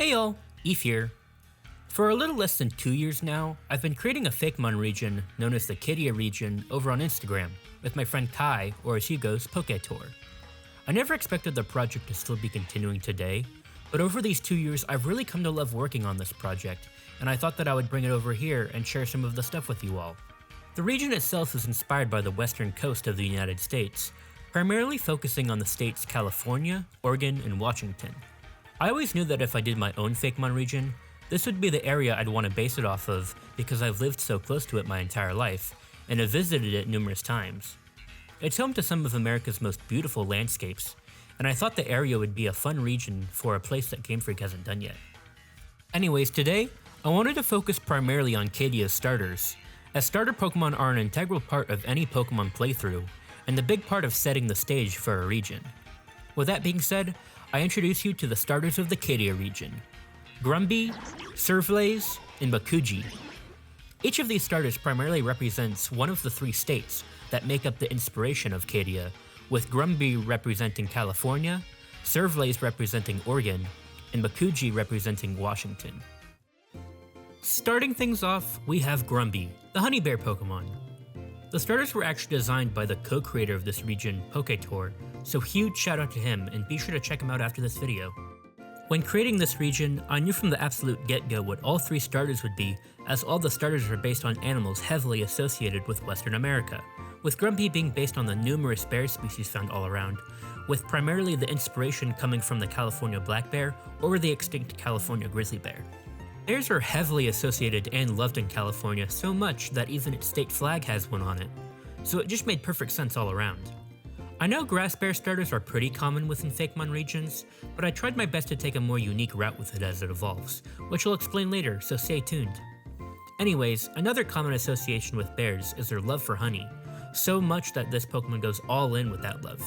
Hey y'all, Eve here. For a little less than 2 years now, I've been creating a fakemon region known as the Cadia Region over on Instagram with my friend Kai, or as he goes, Poketour. I never expected the project to still be continuing today, but over these 2 years I've really come to love working on this project, and I thought that I would bring it over here and share some of the stuff with you all. The region itself is inspired by the western coast of the United States, primarily focusing on the states California, Oregon, and Washington. I always knew that if I did my own fakemon region, this would be the area I'd want to base it off of because I've lived so close to it my entire life, and have visited it numerous times. It's home to some of America's most beautiful landscapes, and I thought the area would be a fun region for a place that Game Freak hasn't done yet. Anyways, today, I wanted to focus primarily on Cadia's starters, as starter Pokemon are an integral part of any Pokemon playthrough, and a big part of setting the stage for a region. With that being said, I introduce you to the starters of the Cadia region: Grumby, Survlaze, and Bakuji. Each of these starters primarily represents one of the three states that make up the inspiration of Cadia, with Grumby representing California, Survlaze representing Oregon, and Bakuji representing Washington. Starting things off, we have Grumby, the honey bear Pokemon. The starters were actually designed by the co-creator of this region, Poketour, so huge shout out to him, and be sure to check him out after this video. When creating this region, I knew from the absolute get-go what all three starters would be, as all the starters are based on animals heavily associated with Western America, with Grumby being based on the numerous bear species found all around, with primarily the inspiration coming from the California black bear or the extinct California grizzly bear. Bears are heavily associated and loved in California so much that even its state flag has one on it, so it just made perfect sense all around. I know grass bear starters are pretty common within fakemon regions, but I tried my best to take a more unique route with it as it evolves, which I'll explain later, so stay tuned. Anyways, another common association with bears is their love for honey, so much that this Pokemon goes all in with that love,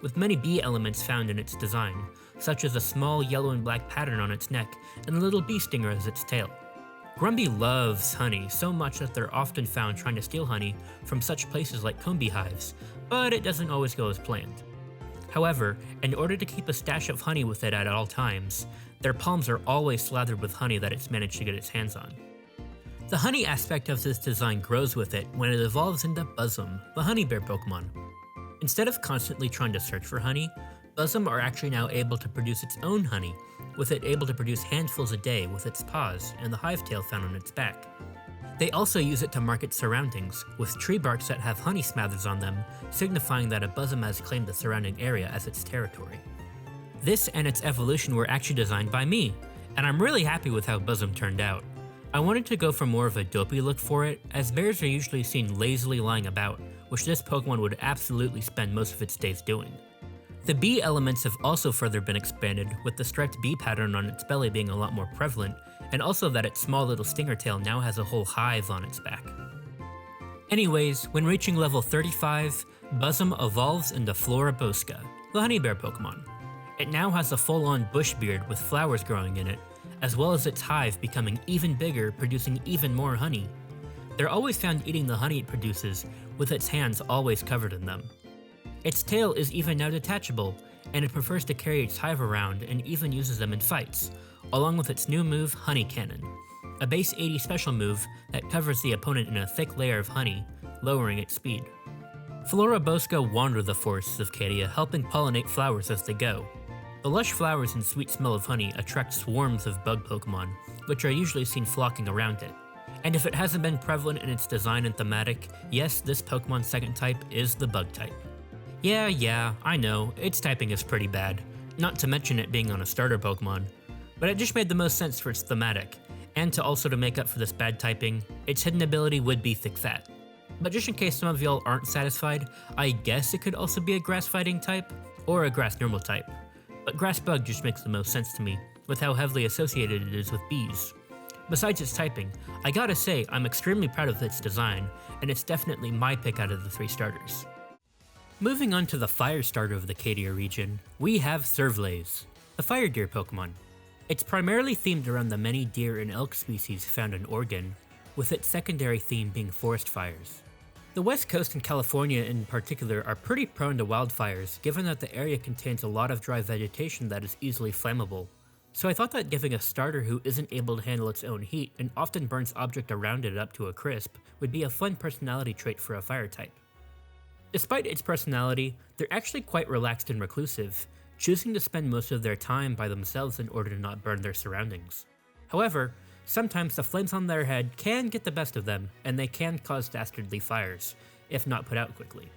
with many bee elements found in its design, such as a small yellow and black pattern on its neck and a little bee stinger as its tail. Grumby loves honey so much that they're often found trying to steal honey from such places like comb beehives, but it doesn't always go as planned. However, in order to keep a stash of honey with it at all times, their palms are always slathered with honey that it's managed to get its hands on. The honey aspect of this design grows with it when it evolves into Buzzum, the honey bear Pokemon. Instead of constantly trying to search for honey, Buzzum are actually now able to produce its own honey, with it able to produce handfuls a day with its paws and the hive tail found on its back. They also use it to mark its surroundings, with tree barks that have honey smathers on them, signifying that a Buzzum has claimed the surrounding area as its territory. This and its evolution were actually designed by me, and I'm really happy with how Buzzum turned out. I wanted to go for more of a dopey look for it, as bears are usually seen lazily lying about, which this Pokemon would absolutely spend most of its days doing. The bee elements have also further been expanded, with the striped bee pattern on its belly being a lot more prevalent, and also that its small little stinger tail now has a whole hive on its back. Anyways, when reaching level 35, Buzzum evolves into Florabosca, the honey bear Pokemon. It now has a full-on bush beard with flowers growing in it, as well as its hive becoming even bigger, producing even more honey. They're always found eating the honey it produces, with its hands always covered in them. Its tail is even now detachable, and it prefers to carry its hive around and even uses them in fights, along with its new move, Honey Cannon, a base 80 special move that covers the opponent in a thick layer of honey, lowering its speed. Florabosca wander the forests of Cadia, helping pollinate flowers as they go. The lush flowers and sweet smell of honey attract swarms of bug Pokemon, which are usually seen flocking around it. And if it hasn't been prevalent in its design and thematic, yes, this Pokemon's second type is the bug type. Yeah, I know, its typing is pretty bad, not to mention it being on a starter Pokemon, but it just made the most sense for its thematic, and to make up for this bad typing, its hidden ability would be Thick Fat. But just in case some of y'all aren't satisfied, I guess it could also be a grass fighting type, or a grass normal type, but grass bug just makes the most sense to me, with how heavily associated it is with bees. Besides its typing, I gotta say I'm extremely proud of its design, and it's definitely my pick out of the three starters. Moving on to the fire starter of the Cadia region, we have Survlaze, the fire deer Pokemon. It's primarily themed around the many deer and elk species found in Oregon, with its secondary theme being forest fires. The West Coast and California in particular are pretty prone to wildfires, given that the area contains a lot of dry vegetation that is easily flammable, So I thought that giving a starter who isn't able to handle its own heat and often burns object around it up to a crisp would be a fun personality trait for a fire type. Despite its personality, they're actually quite relaxed and reclusive, choosing to spend most of their time by themselves in order to not burn their surroundings. However, sometimes the flames on their head can get the best of them, and they can cause dastardly fires, if not put out quickly.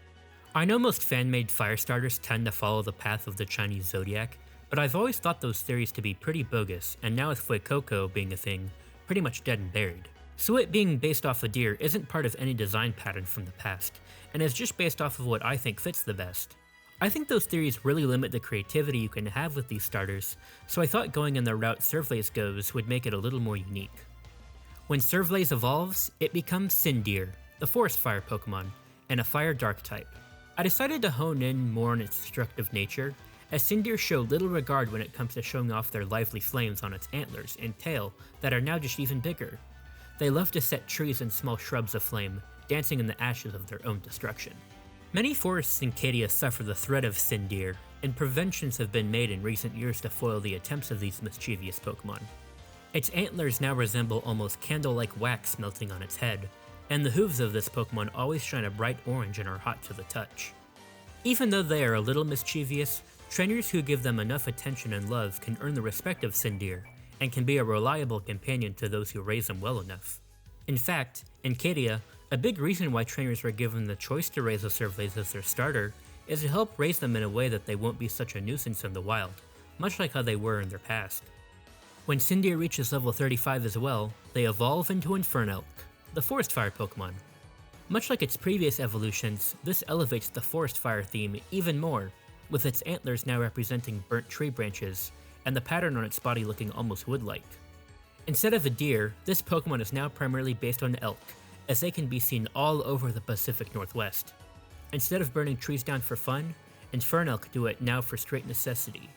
I know most fan-made fire starters tend to follow the path of the Chinese zodiac, but I've always thought those theories to be pretty bogus, and now with Fuecoco being a thing, pretty much dead and buried. So it being based off a deer isn't part of any design pattern from the past, and is just based off of what I think fits the best. I think those theories really limit the creativity you can have with these starters, so I thought going in the route Survlaze goes would make it a little more unique. When Survlaze evolves, it becomes Cindeer, the forest fire Pokemon, and a fire dark type. I decided to hone in more on its destructive nature, as Cindeer show little regard when it comes to showing off their lively flames on its antlers and tail that are now just even bigger. They love to set trees and small shrubs aflame, dancing in the ashes of their own destruction. Many forests in Cadia suffer the threat of Cindeer, and preventions have been made in recent years to foil the attempts of these mischievous Pokemon. Its antlers now resemble almost candle-like wax melting on its head, and the hooves of this Pokemon always shine a bright orange and are hot to the touch. Even though they are a little mischievous, trainers who give them enough attention and love can earn the respect of Cindeer, and can be a reliable companion to those who raise them well enough. In fact, in Cadia, a big reason why trainers were given the choice to raise a Survlaze as their starter is to help raise them in a way that they won't be such a nuisance in the wild, much like how they were in their past. When Cindeer reaches level 35 as well, they evolve into Infernalk, the forest fire Pokemon. Much like its previous evolutions, this elevates the forest fire theme even more, with its antlers now representing burnt tree branches, and the pattern on its body looking almost wood-like. Instead of a deer, this Pokemon is now primarily based on elk, as they can be seen all over the Pacific Northwest. Instead of burning trees down for fun, Infernalk do it now for straight necessity,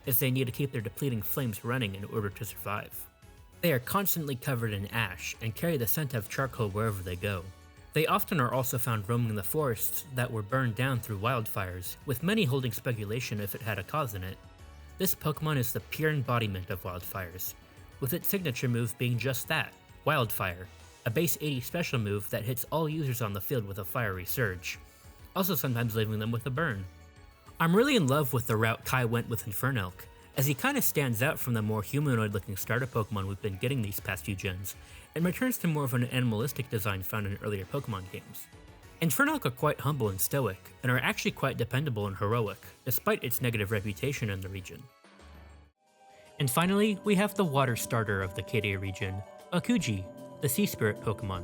as they need to keep their depleting flames running in order to survive. They are constantly covered in ash and carry the scent of charcoal wherever they go. They often are also found roaming the forests that were burned down through wildfires, with many holding speculation if it had a cause in it. This Pokemon is the pure embodiment of wildfires, with its signature move being just that, Wildfire, a base 80 special move that hits all users on the field with a fiery surge, also sometimes leaving them with a burn. I'm really in love with the route Kai went with Infernalk, as he kinda stands out from the more humanoid looking starter Pokemon we've been getting these past few gens, and returns to more of an animalistic design found in earlier Pokemon games. Infernalk are quite humble and stoic, and are actually quite dependable and heroic, despite its negative reputation in the region. And finally, we have the water starter of the Cadia region, Akuji, the sea spirit Pokemon.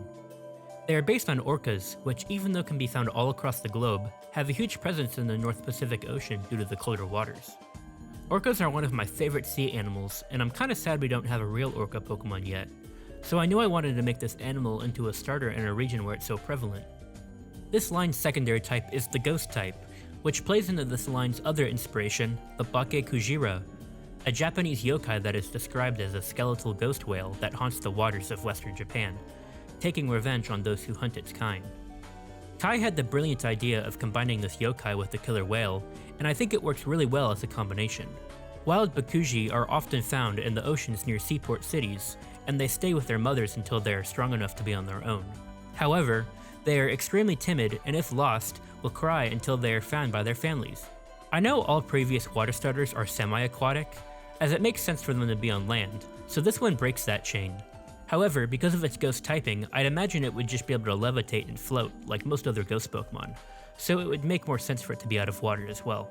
They are based on orcas, which even though can be found all across the globe, have a huge presence in the North Pacific Ocean due to the colder waters. Orcas are one of my favorite sea animals, and I'm kinda sad we don't have a real orca Pokemon yet, so I knew I wanted to make this animal into a starter in a region where it's so prevalent. This line's secondary type is the Ghost type, which plays into this line's other inspiration, the Bake Kujira, a Japanese yokai that is described as a skeletal ghost whale that haunts the waters of western Japan, taking revenge on those who hunt its kind. Kai had the brilliant idea of combining this yokai with the killer whale, and I think it works really well as a combination. Wild Bakuji are often found in the oceans near seaport cities, and they stay with their mothers until they are strong enough to be on their own. However, they are extremely timid and if lost, will cry until they are found by their families. I know all previous water starters are semi-aquatic, as it makes sense for them to be on land, so this one breaks that chain. However, because of its ghost typing, I'd imagine it would just be able to levitate and float like most other ghost Pokemon, so it would make more sense for it to be out of water as well.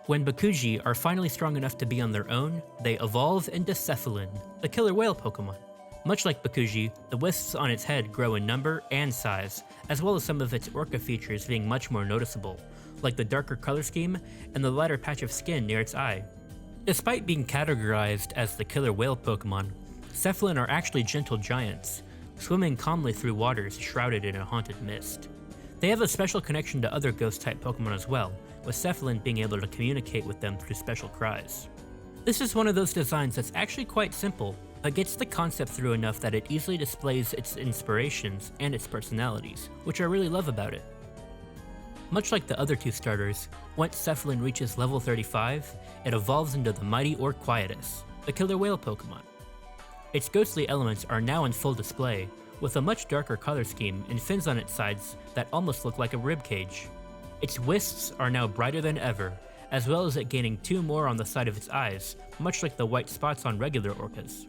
When Bakuji are finally strong enough to be on their own, they evolve into Cephalin, the killer whale Pokemon. Much like Bakuji, the wisps on its head grow in number and size, as well as some of its orca features being much more noticeable, like the darker color scheme and the lighter patch of skin near its eye. Despite being categorized as the killer whale Pokemon, Cephalin are actually gentle giants, swimming calmly through waters shrouded in a haunted mist. They have a special connection to other ghost-type Pokemon as well, with Cephalin being able to communicate with them through special cries. This is one of those designs that's actually quite simple, but gets the concept through enough that it easily displays its inspirations and its personalities, which I really love about it. Much like the other two starters, once Cephalin reaches level 35, it evolves into the mighty Orquietus, the killer whale Pokemon. Its ghostly elements are now in full display, with a much darker color scheme and fins on its sides that almost look like a ribcage. Its wisps are now brighter than ever, as well as it gaining 2 more on the side of its eyes, much like the white spots on regular orcas.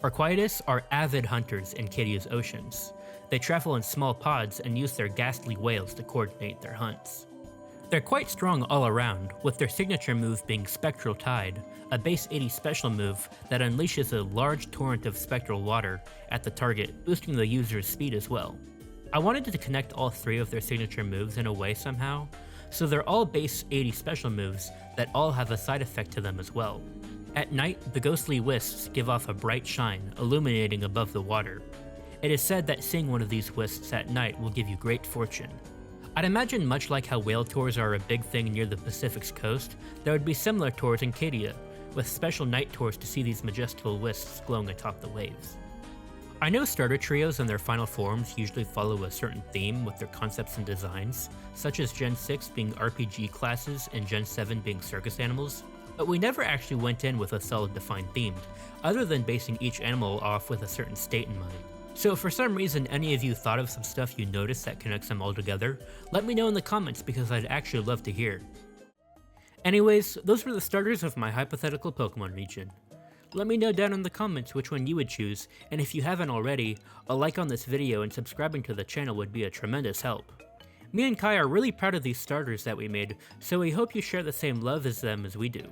Orquidus are avid hunters in Cadia's oceans. They travel in small pods and use their ghastly whales to coordinate their hunts. They're quite strong all around, with their signature move being Spectral Tide, a base 80 special move that unleashes a large torrent of spectral water at the target, boosting the user's speed as well. I wanted to connect all 3 of their signature moves in a way somehow, so they're all base 80 special moves that all have a side effect to them as well. At night, the ghostly wisps give off a bright shine, illuminating above the water. It is said that seeing one of these wisps at night will give you great fortune. I'd imagine much like how whale tours are a big thing near the Pacific's coast, there would be similar tours in Cadia, with special night tours to see these majestical wisps glowing atop the waves. I know starter trios and their final forms usually follow a certain theme with their concepts and designs, such as Gen 6 being RPG classes and Gen 7 being circus animals, but we never actually went in with a solid defined theme, other than basing each animal off with a certain state in mind. So if for some reason any of you thought of some stuff you noticed that connects them all together, let me know in the comments because I'd actually love to hear. Anyways, those were the starters of my hypothetical Pokemon region. Let me know down in the comments which one you would choose, and if you haven't already, a like on this video and subscribing to the channel would be a tremendous help. Me and Kai are really proud of these starters that we made, so we hope you share the same love as them as we do.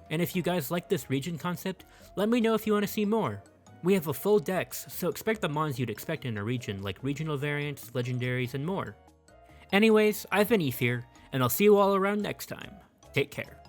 And if you guys like this region concept, let me know if you want to see more. We have a full dex, so expect the mons you'd expect in a region like regional variants, legendaries, and more. Anyways, I've been Ether, and I'll see you all around next time. Take care.